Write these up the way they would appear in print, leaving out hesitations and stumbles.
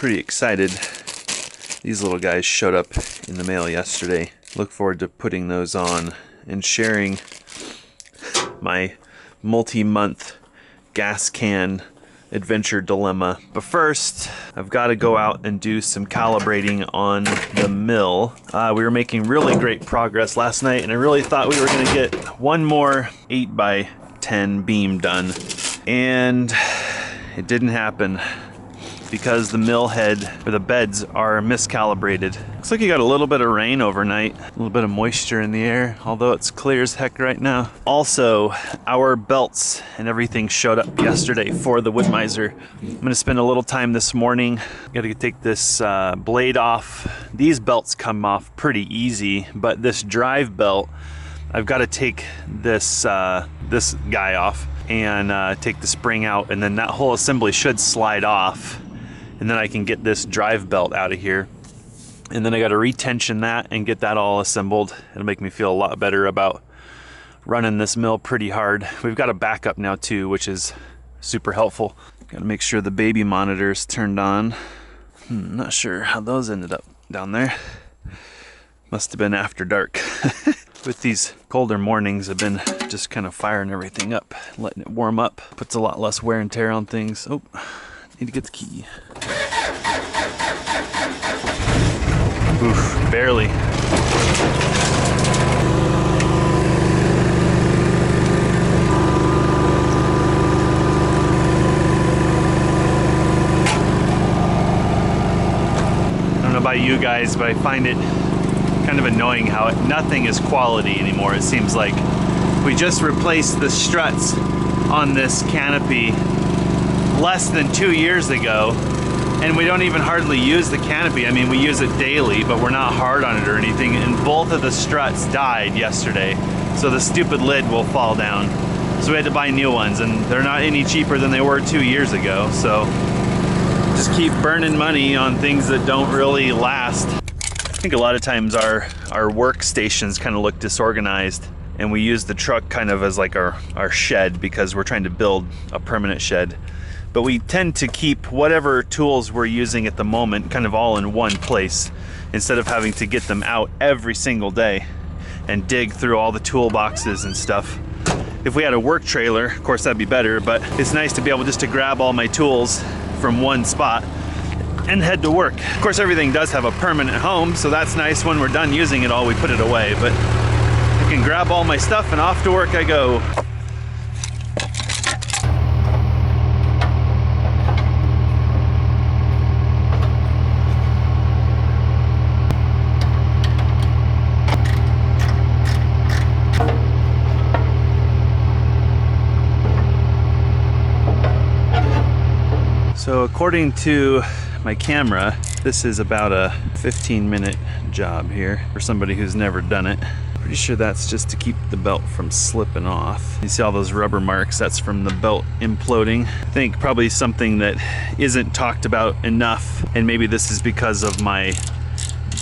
Pretty excited. These little guys showed up in the mail yesterday. Look forward to putting those on and sharing my multi-month gas can adventure dilemma. But first, I've got to go out and do some calibrating on the mill. We were making really great progress last night, and I really thought we were going to get one more 8x10 beam done. And it didn't happen because the mill head, or the beds, are miscalibrated. Looks like you got a little bit of rain overnight, a little bit of moisture in the air, although it's clear as heck right now. Also, our belts and everything showed up yesterday for the Wood-Mizer. I'm gonna spend a little time this morning. Gotta take this blade off. These belts come off pretty easy, but this drive belt, I've gotta take this guy off and take the spring out, and then that whole assembly should slide off. And then I can get this drive belt out of here. And then I got to retension that and get that all assembled. It'll make me feel a lot better about running this mill pretty hard. We've got a backup now too, which is super helpful. Got to make sure the baby monitor's turned on. Not sure how those ended up down there. Must have been after dark. With these colder mornings, I've been just kind of firing everything up, letting it warm up. Puts a lot less wear and tear on things. Oh. Need to get the key. Oof, barely. I don't know about you guys, but I find it kind of annoying how nothing is quality anymore. It seems like we just replaced the struts on this canopy less than 2 years ago, and we don't even hardly use the canopy. I mean, we use it daily, but we're not hard on it or anything, and both of the struts died yesterday, so the stupid lid will fall down. So we had to buy new ones, and they're not any cheaper than they were 2 years ago, so just keep burning money on things that don't really last. I think a lot of times our workstations kind of look disorganized, and we use the truck kind of as like our shed because we're trying to build a permanent shed. But we tend to keep whatever tools we're using at the moment kind of all in one place instead of having to get them out every single day and dig through all the toolboxes and stuff. If we had a work trailer, of course that'd be better, but it's nice to be able just to grab all my tools from one spot and head to work. Of course, everything does have a permanent home, so that's nice. When we're done using it all, we put it away, but I can grab all my stuff and off to work I go. So according to my camera, this is about a 15-minute job here for somebody who's never done it. Pretty sure that's just to keep the belt from slipping off. You see all those rubber marks? That's from the belt imploding. I think probably something that isn't talked about enough, and maybe this is because of my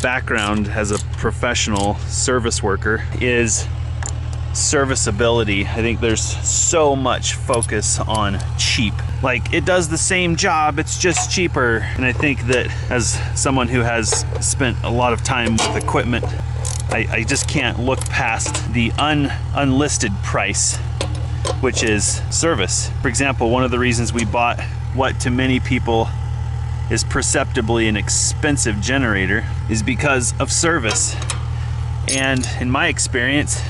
background as a professional service worker, is serviceability. I think there's so much focus on cheap. Like, it does the same job, it's just cheaper. And I think that as someone who has spent a lot of time with equipment, I just can't look past the unlisted price, which is service. For example, one of the reasons we bought what to many people is perceptibly an expensive generator is because of service. And in my experience,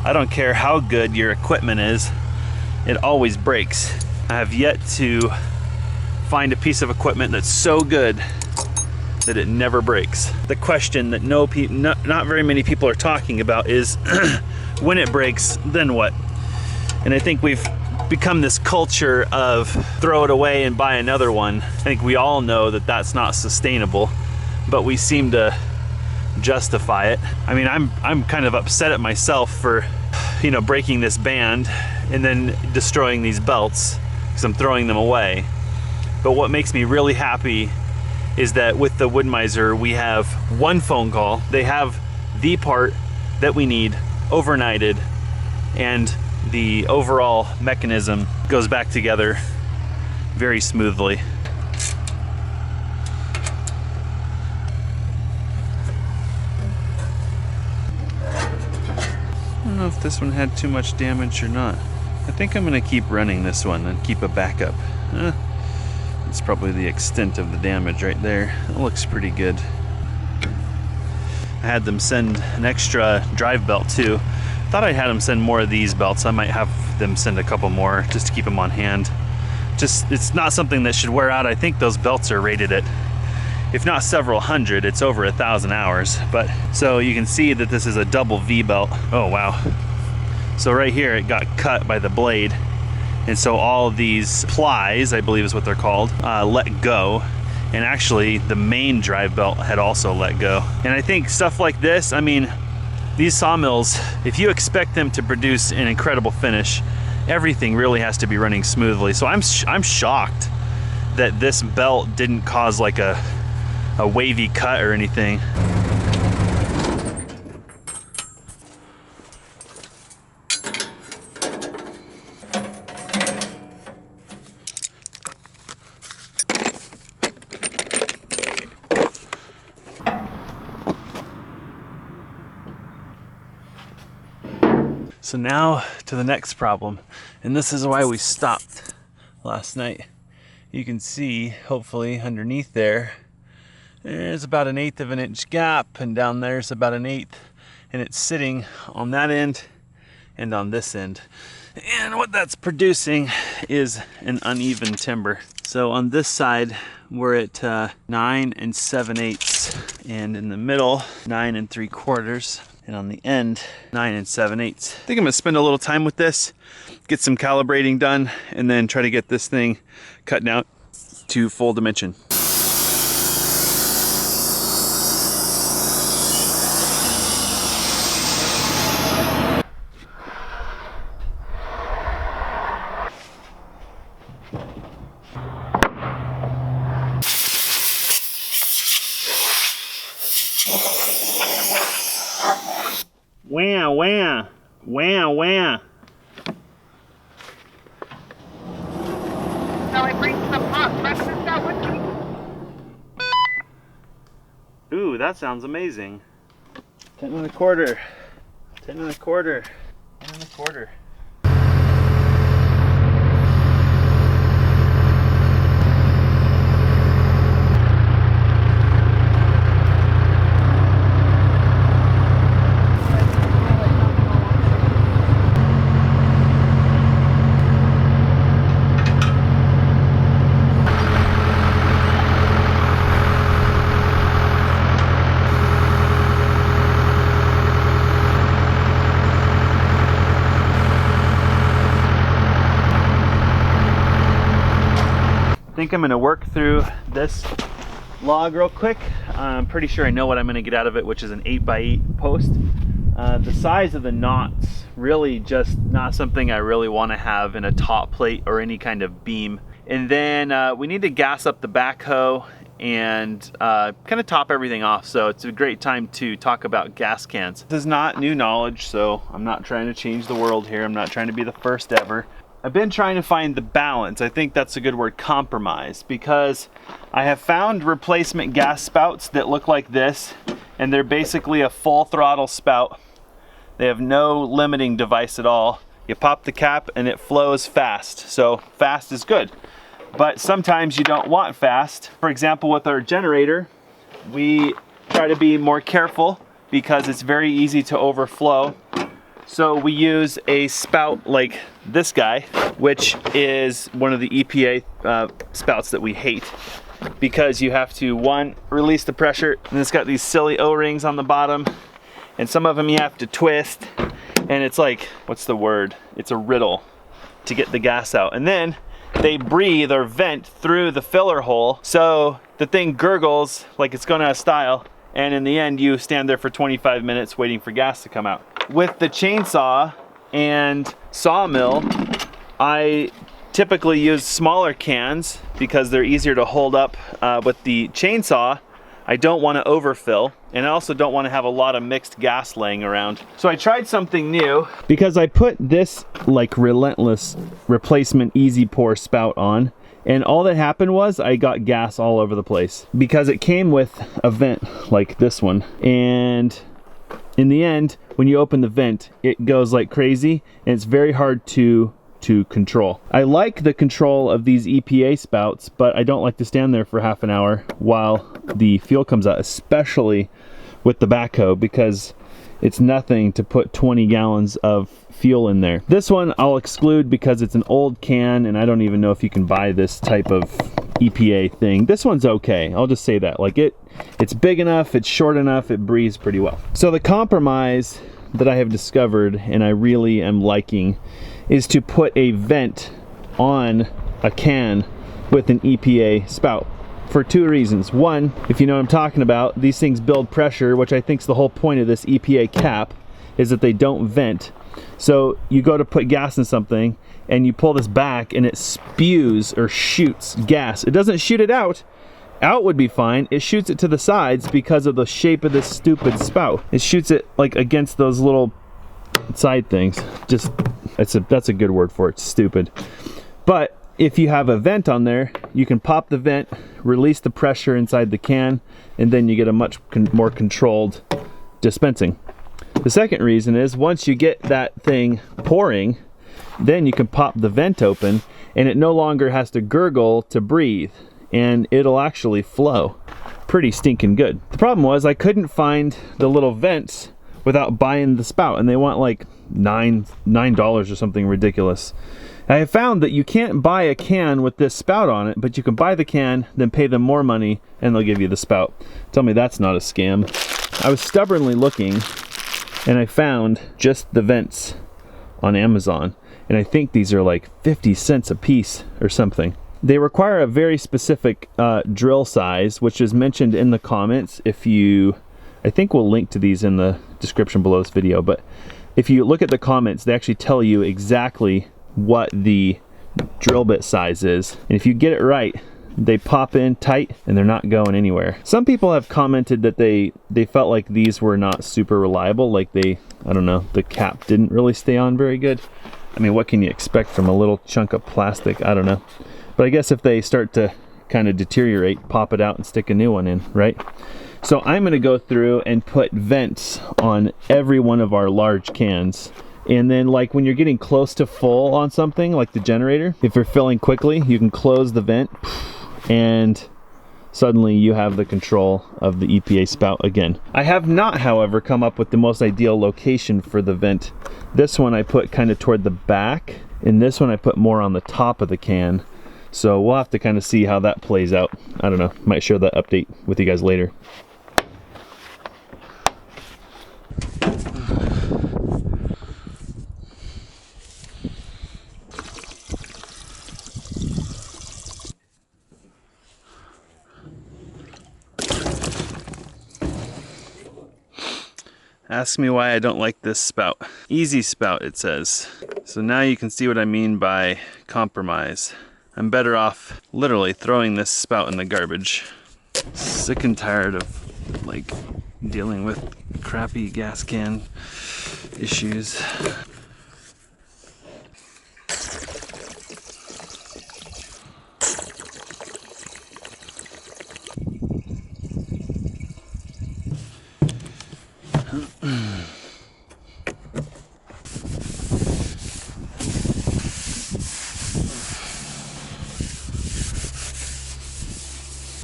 I don't care how good your equipment is, it always breaks. I have yet to find a piece of equipment that's so good that it never breaks. The question that not very many people are talking about is when it breaks, then what? And I think we've become this culture of throw it away and buy another one. I think we all know that that's not sustainable, but we seem to justify it. I mean, I'm kind of upset at myself for, breaking this band and then destroying these belts because I'm throwing them away. But what makes me really happy is that with the Wood-Mizer, we have one phone call. They have the part that we need overnighted, and the overall mechanism goes back together very smoothly. this one had too much damage or not. I think I'm gonna keep running this one and keep a backup. It's probably the extent of the damage right there. It looks pretty good. I had them send an extra drive belt too. Thought I had them send more of these belts. I might have them send a couple more just to keep them on hand. Just, it's not something that should wear out. I think those belts are rated at, if not several hundred, it's over 1,000 hours. But so you can see that this is a double V belt. Oh wow. So right here it got cut by the blade. And so all of these plies, I believe is what they're called, let go. And actually the main drive belt had also let go. And I think stuff like this, I mean, these sawmills, if you expect them to produce an incredible finish, everything really has to be running smoothly. So I'm shocked that this belt didn't cause like a wavy cut or anything. So now to the next problem, and this is why we stopped last night. You can see, hopefully, underneath there's about 1/8 of an inch gap, and down there's about 1/8, and it's sitting on that end and on this end. And what that's producing is an uneven timber. So on this side, we're at 9 7/8, and in the middle, 9 3/4. And on the end, 9 7/8. I think I'm gonna spend a little time with this, get some calibrating done, and then try to get this thing cut down to full dimension. Wah, wah, wah, wah. Shall I bring some hot breakfast out with me? Ooh, that sounds amazing. 10 1/4, 10 1/4, 10 1/4. I think I'm gonna work through this log real quick. I'm pretty sure I know what I'm gonna get out of it, which is an 8x8 post. The size of the knots, really just not something I really wanna have in a top plate or any kind of beam. And then we need to gas up the backhoe and kind of top everything off. So it's a great time to talk about gas cans. This is not new knowledge, so I'm not trying to change the world here. I'm not trying to be the first ever. I've been trying to find the balance. I think that's a good word, compromise, because I have found replacement gas spouts that look like this, and they're basically a full throttle spout. They have no limiting device at all. You pop the cap and it flows fast. So fast is good, but sometimes you don't want fast. For example, with our generator, we try to be more careful because it's very easy to overflow. So we use a spout like this guy, which is one of the EPA spouts that we hate, because you have to, one, release the pressure, and it's got these silly O-rings on the bottom, and some of them you have to twist, and it's like, what's the word? It's a riddle to get the gas out. And then they breathe or vent through the filler hole, so the thing gurgles like it's going out of style, and in the end you stand there for 25 minutes waiting for gas to come out. With the chainsaw and sawmill, I typically use smaller cans because they're easier to hold up. With the chainsaw, I don't want to overfill, and I also don't want to have a lot of mixed gas laying around. So I tried something new because I put this like relentless replacement easy pour spout on, and all that happened was I got gas all over the place because it came with a vent like this one, and in the end, when you open the vent, it goes like crazy, and it's very hard to control. I like the control of these EPA spouts, but I don't like to stand there for half an hour while the fuel comes out, especially with the backhoe, because it's nothing to put 20 gallons of fuel in there. This one I'll exclude because it's an old can, and I don't even know if you can buy this type of EPA thing. This one's okay, I'll just say that. Like it's big enough, it's short enough, it breathes pretty well. So the compromise that I have discovered, and I really am liking, is to put a vent on a can with an EPA spout for two reasons. One, if you know what I'm talking about, these things build pressure, which I think is the whole point of this EPA cap, is that they don't vent. So you go to put gas in something and you pull this back and it spews or shoots gas. It doesn't shoot it out. Out would be fine. It shoots it to the sides because of the shape of this stupid spout. It shoots it like against those little side things. Just, that's a good word for it, stupid. But if you have a vent on there, you can pop the vent, release the pressure inside the can, and then you get a much more controlled dispensing. The second reason is once you get that thing pouring, then you can pop the vent open and it no longer has to gurgle to breathe, and it'll actually flow pretty stinking good. The problem was I couldn't find the little vents without buying the spout, and they want like $9 or something ridiculous. I have found that you can't buy a can with this spout on it, but you can buy the can, then pay them more money, and they'll give you the spout. Tell me that's not a scam. I was stubbornly looking, and I found just the vents on Amazon, and I think these are like 50 cents a piece or something. They require a very specific drill size, which is mentioned in the comments. I think we'll link to these in the description below this video, but if you look at the comments, they actually tell you exactly what the drill bit size is, and if you get it right, they pop in tight and they're not going anywhere. Some people have commented that they felt like these were not super reliable, like I don't know, the cap didn't really stay on very good. I mean, what can you expect from a little chunk of plastic? I don't know, but I guess if they start to kind of deteriorate, pop it out and stick a new one in, right? So I'm gonna go through and put vents on every one of our large cans. And then like when you're getting close to full on something like the generator, if you're filling quickly, you can close the vent and suddenly you have the control of the EPA spout again. I have not, however, come up with the most ideal location for the vent. This one I put kind of toward the back, and this one I put more on the top of the can. So we'll have to kind of see how that plays out. I don't know, might share that update with you guys later. Ask me why I don't like this spout. Easy spout, it says. So now you can see what I mean by compromise. I'm better off literally throwing this spout in the garbage. Sick and tired of like dealing with crappy gas can issues.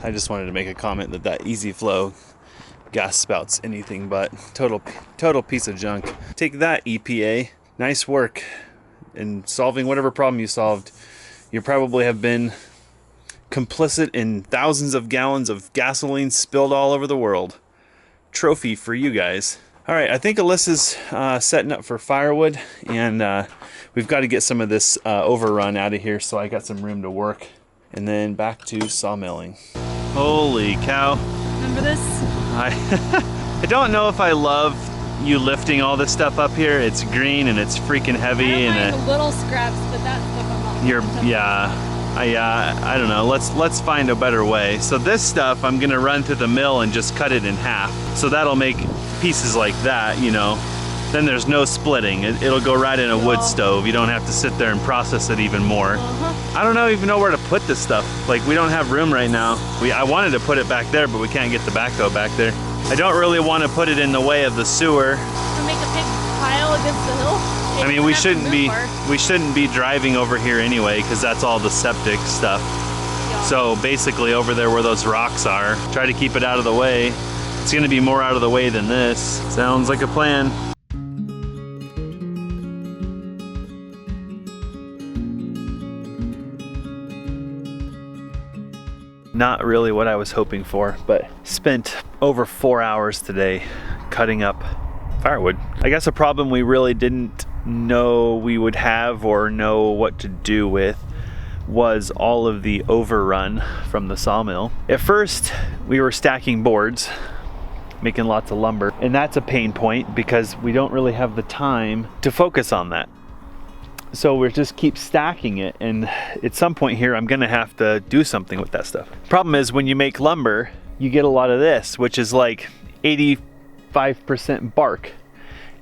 I just wanted to make a comment that Easy Flow gas spout's anything but total piece of junk. Take that, EPA. Nice work in solving whatever problem you solved. You probably have been complicit in thousands of gallons of gasoline spilled all over the world. Trophy for you guys. All right, I think Alyssa's setting up for firewood, and we've got to get some of this overrun out of here so I got some room to work. And then back to sawmilling. Holy cow. Remember this? I don't know if I love you lifting all this stuff up here. It's green and it's freaking heavy. I don't mind little scraps, but that stuff I'm not. I don't know. Let's find a better way. So this stuff I'm gonna run to the mill and just cut it in half. So that'll make pieces like that, you know, then there's no splitting. It'll go right in a wood stove. You don't have to sit there and process it even more. I don't even know where to put this stuff. Like, we don't have room right now. I wanted to put it back there, but we can't get the backhoe back there. I don't really want to put it in the way of the sewer. To make a big pile against the hill. I mean, we shouldn't be driving over here anyway, because that's all the septic stuff. Yeah. So basically over there where those rocks are, try to keep it out of the way. It's gonna be more out of the way than this. Sounds like a plan. Not really what I was hoping for, but spent over 4 hours today cutting up firewood. I guess a problem we really didn't know we would have or know what to do with was all of the overrun from the sawmill. At first, we were stacking boards, making lots of lumber, and that's a pain point because we don't really have the time to focus on that. So we just keep stacking it, and at some point here I'm gonna have to do something with that stuff. Problem is, when you make lumber, you get a lot of this, which is like 85% bark.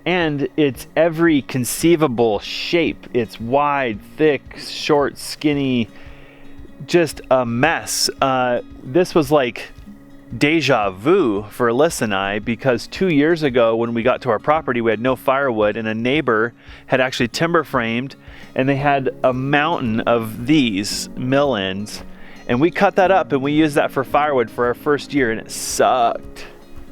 And it's every conceivable shape. It's wide, thick, short, skinny, just a mess. This was like deja vu for Alyssa and I, because 2 years ago when we got to our property, we had no firewood, and a neighbor had actually timber framed, and they had a mountain of these mill ends, and we cut that up and we used that for firewood for our first year, and it sucked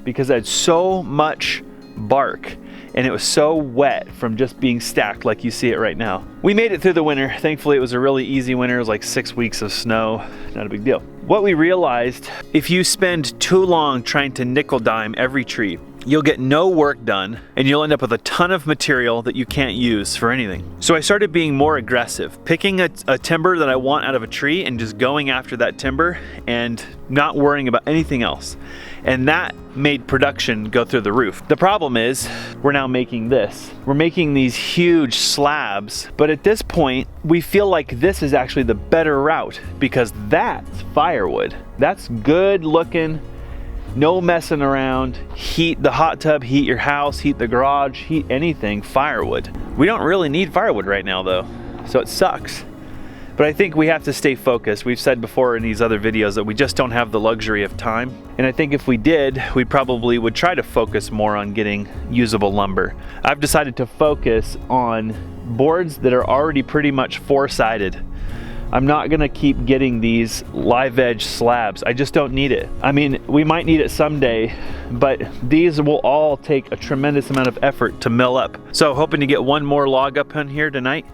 because it had so much bark and it was so wet from just being stacked like you see it right now. We made it through the winter. Thankfully, it was a really easy winter. It was like 6 weeks of snow, not a big deal. What we realized, if you spend too long trying to nickel dime every tree, you'll get no work done and you'll end up with a ton of material that you can't use for anything. So I started being more aggressive, picking a timber that I want out of a tree and just going after that timber and not worrying about anything else. And that made production go through the roof. The problem is, we're now making this. We're making these huge slabs, but at this point, we feel like this is actually the better route because that's firewood. That's good looking, no messing around, heat the hot tub, heat your house, heat the garage, heat anything, firewood. We don't really need firewood right now though, so it sucks. But I think we have to stay focused. We've said before in these other videos that we just don't have the luxury of time. And I think if we did, we probably would try to focus more on getting usable lumber. I've decided to focus on boards that are already pretty much four-sided. I'm not gonna keep getting these live edge slabs. I just don't need it. I mean, we might need it someday, but these will all take a tremendous amount of effort to mill up. So hoping to get one more log up in here tonight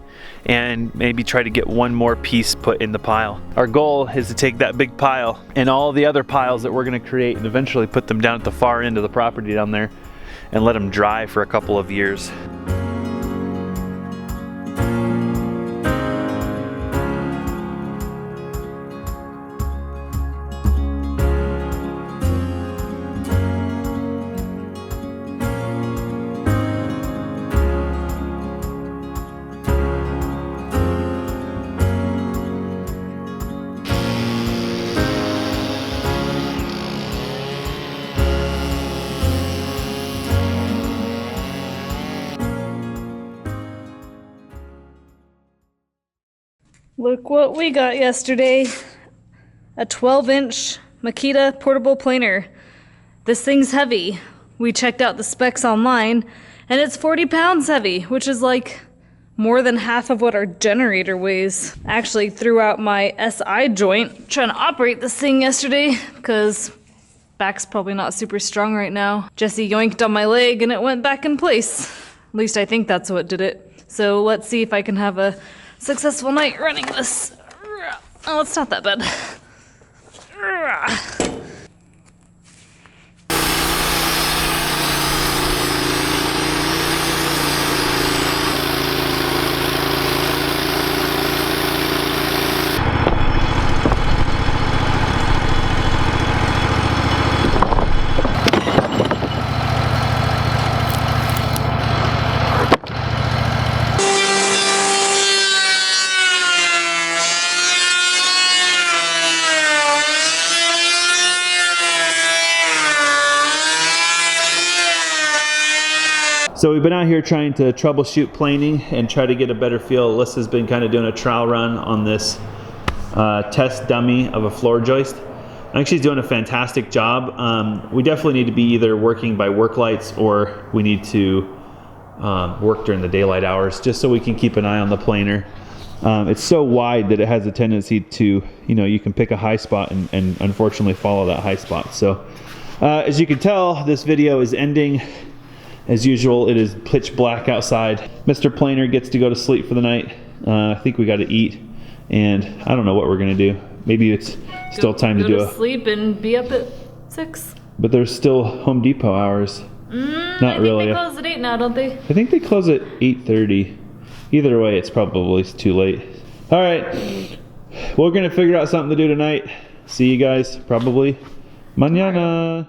and maybe try to get one more piece put in the pile. Our goal is to take that big pile and all the other piles that we're gonna create and eventually put them down at the far end of the property down there and let them dry for a couple of years. Look what we got yesterday. A 12-inch Makita portable planer. This thing's heavy. We checked out the specs online and it's 40 pounds heavy, which is like more than half of what our generator weighs. Actually threw out my SI joint trying to operate this thing yesterday because back's probably not super strong right now. Jesse yoinked on my leg and it went back in place. At least I think that's what did it. So let's see if I can have a successful night running this. Oh, it's not that bad. So we've been out here trying to troubleshoot planing and try to get a better feel. Alyssa's been kind of doing a trial run on this test dummy of a floor joist. I think she's doing a fantastic job. We definitely need to be either working by work lights or we need to work during the daylight hours just so we can keep an eye on the planer. It's so wide that it has a tendency to, you can pick a high spot and unfortunately follow that high spot. So as you can tell, this video is ending. As usual, it is pitch black outside. Mr. Planer gets to go to sleep for the night. I think we got to eat, and I don't know what we're gonna do. Maybe it's still time to do go to sleep and be up at 6. But there's still Home Depot hours. Not really. They close at 8 now, don't they? I think they close at 8:30. Either way, it's probably too late. All right, we're gonna figure out something to do tonight. See you guys probably mañana.